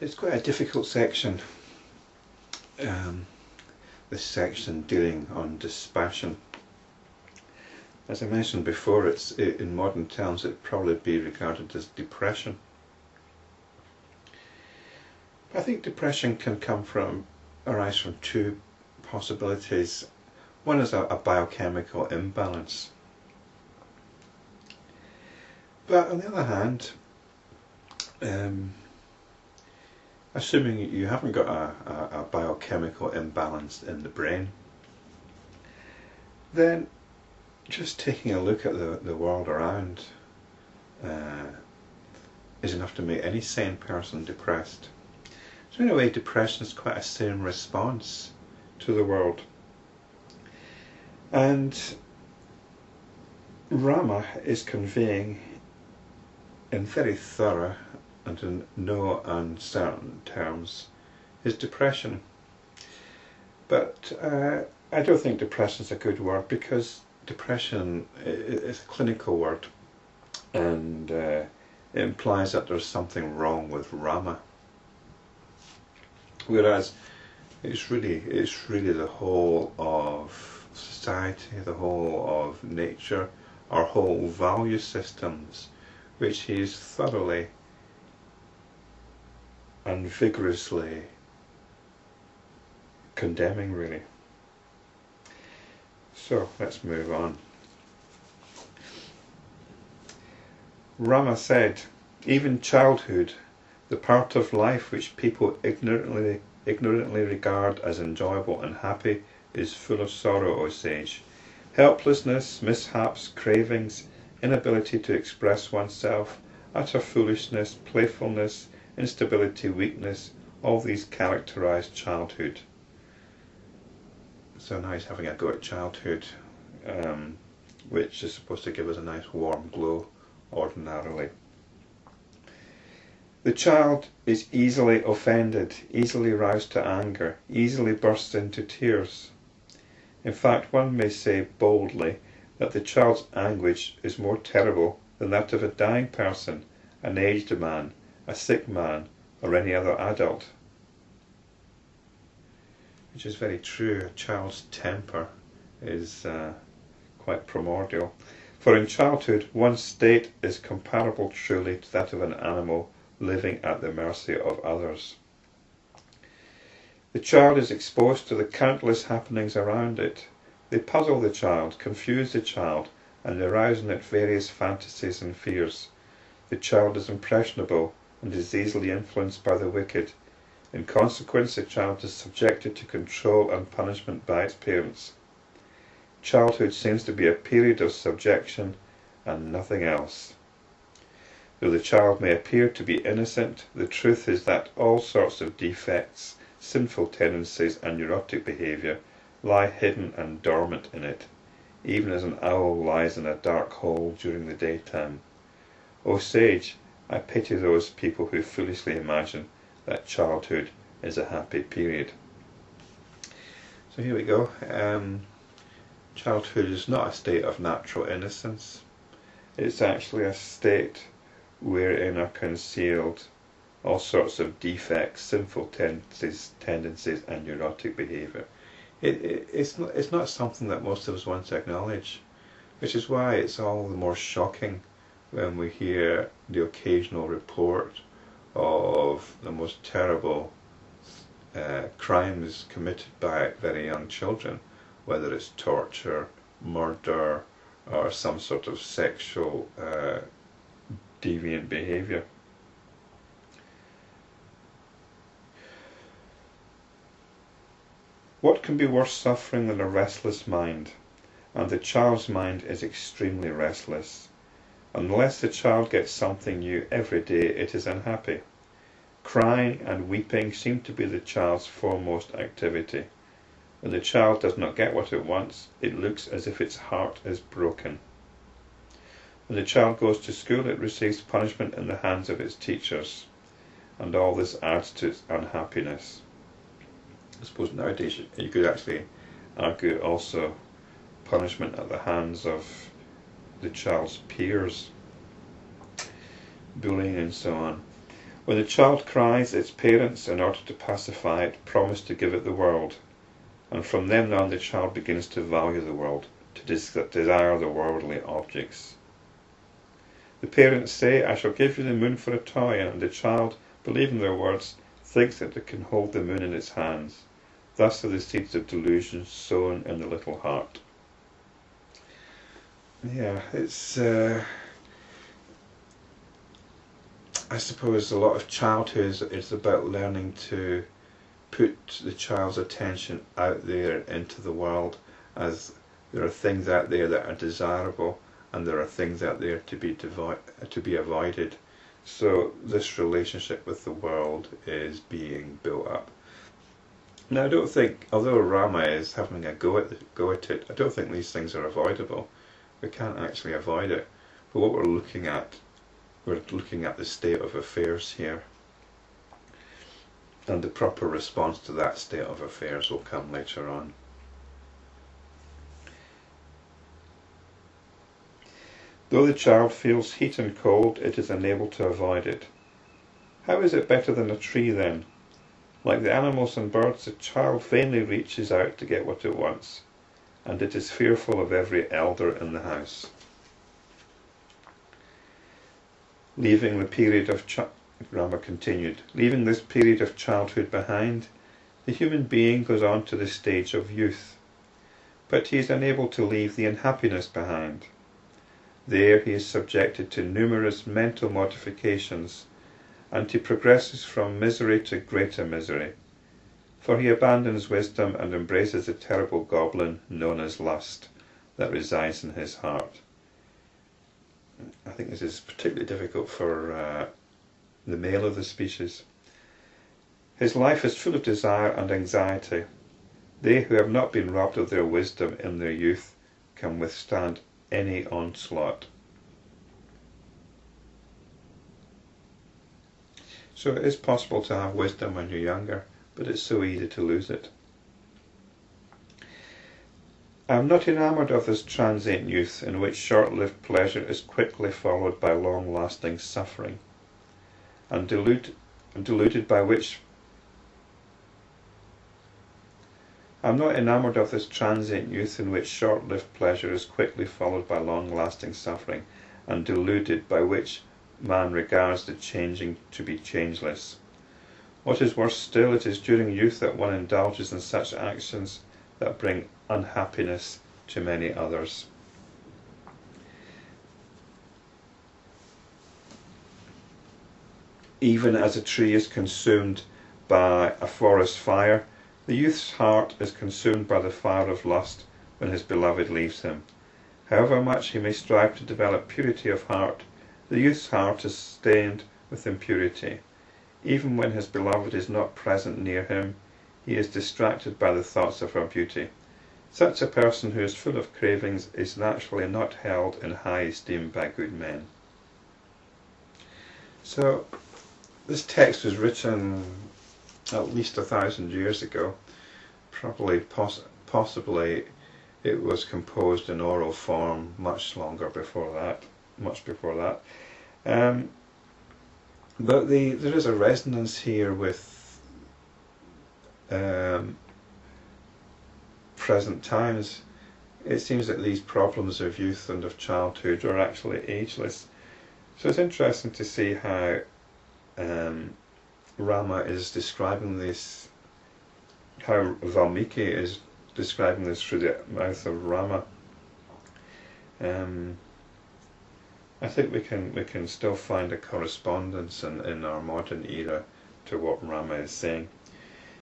It's quite a difficult section, this section dealing on dispassion. As I mentioned before, in modern terms it'd probably be regarded as depression. I think depression can arise from two possibilities. One is a biochemical imbalance. But on the other hand, assuming you haven't got a biochemical imbalance in the brain, then just taking a look at the world around is enough to make any sane person depressed. So in a way, depression is quite a sane response to the world. And Rama is conveying in very thorough and in no uncertain terms his depression. But I don't think depression is a good word, because depression is a clinical word, and it implies that there's something wrong with Rama. Whereas it's really the whole of society, the whole of nature, our whole value systems, which he is thoroughly and vigorously condemning, really. So let's move on. Rama said, even childhood, the part of life which people ignorantly regard as enjoyable and happy, is full of sorrow, O sage. Helplessness, mishaps, cravings, inability to express oneself, utter foolishness, playfulness, instability, weakness, all these characterize childhood. So now he's having a go at childhood, which is supposed to give us a nice warm glow ordinarily. The child is easily offended, easily roused to anger, easily bursts into tears. In fact, one may say boldly that the child's anguish is more terrible than that of a dying person, an aged man, a sick man, or any other adult. Which is very true. A child's temper is quite primordial. For in childhood, one's state is comparable truly to that of an animal living at the mercy of others. The child is exposed to the countless happenings around it. They puzzle the child, confuse the child, and arouse in it various fantasies and fears. The child is impressionable and is easily influenced by the wicked. In consequence, the child is subjected to control and punishment by its parents. Childhood seems to be a period of subjection and nothing else. Though the child may appear to be innocent, the truth is that all sorts of defects, sinful tendencies and neurotic behaviour lie hidden and dormant in it, even as an owl lies in a dark hole during the daytime. O sage, I pity those people who foolishly imagine that childhood is a happy period. So here we go. Childhood is not a state of natural innocence. It's actually a state wherein are concealed all sorts of defects, sinful tendencies and neurotic behaviour. It's not something that most of us want to acknowledge, which is why it's all the more shocking when we hear the occasional report of the most terrible crimes committed by very young children, whether it's torture, murder, or some sort of sexual deviant behaviour. What can be worse suffering than a restless mind? And the child's mind is extremely restless. Unless the child gets something new every day, it is unhappy. Crying and weeping seem to be the child's foremost activity. When the child does not get what it wants, it looks as if its heart is broken. When the child goes to school, it receives punishment in the hands of its teachers, and all this adds to its unhappiness. I suppose nowadays you could actually argue also punishment at the hands of the child's peers, bullying and so on. When the child cries, its parents, in order to pacify it, promise to give it the world, and from then on the child begins to value the world, to desire the worldly objects. The parents say, "I shall give you the moon for a toy," and the child, believing their words, thinks that it can hold the moon in its hands. Thus are the seeds of delusion sown in the little heart. Yeah, it's I suppose a lot of childhood is about learning to put the child's attention out there into the world, as there are things out there that are desirable and there are things out there to be avoided. So this relationship with the world is being built up. Now I don't think, although Rama is having a go at it, I don't think these things are avoidable. We can't actually avoid it. But what we're looking at the state of affairs here. And the proper response to that state of affairs will come later on. Though the child feels heat and cold, it is unable to avoid it. How is it better than a tree then? Like the animals and birds, the child vainly reaches out to get what it wants, and it is fearful of every elder in the house. Leaving the period of Rama continued, leaving this period of childhood behind, the human being goes on to the stage of youth, but he is unable to leave the unhappiness behind. There he is subjected to numerous mental modifications, and he progresses from misery to greater misery, for he abandons wisdom and embraces the terrible goblin known as lust that resides in his heart. I think this is particularly difficult for the male of the species. His life is full of desire and anxiety. They who have not been robbed of their wisdom in their youth can withstand any onslaught. So it is possible to have wisdom when you're younger, but it's so easy to lose it. I am not enamoured of this transient youth in which short-lived pleasure is quickly followed by long-lasting suffering, and deluded by which I am not enamoured of this transient youth in which short-lived pleasure is quickly followed by long-lasting suffering, and deluded by which man regards the changing to be changeless. What is worse still, it is during youth that one indulges in such actions that bring unhappiness to many others. Even as a tree is consumed by a forest fire, the youth's heart is consumed by the fire of lust when his beloved leaves him. However much he may strive to develop purity of heart, the youth's heart is stained with impurity. Even when his beloved is not present near him, he is distracted by the thoughts of her beauty. Such a person who is full of cravings is naturally not held in high esteem by good men. So, this text was written at least 1,000 years ago. Probably, possibly, it was composed in oral form much before that. But there is a resonance here with present times. It seems that these problems of youth and of childhood are actually ageless. So it's interesting to see how Rama is describing this, how Valmiki is describing this through the mouth of Rama. I think we can still find a correspondence in our modern era to what Rama is saying.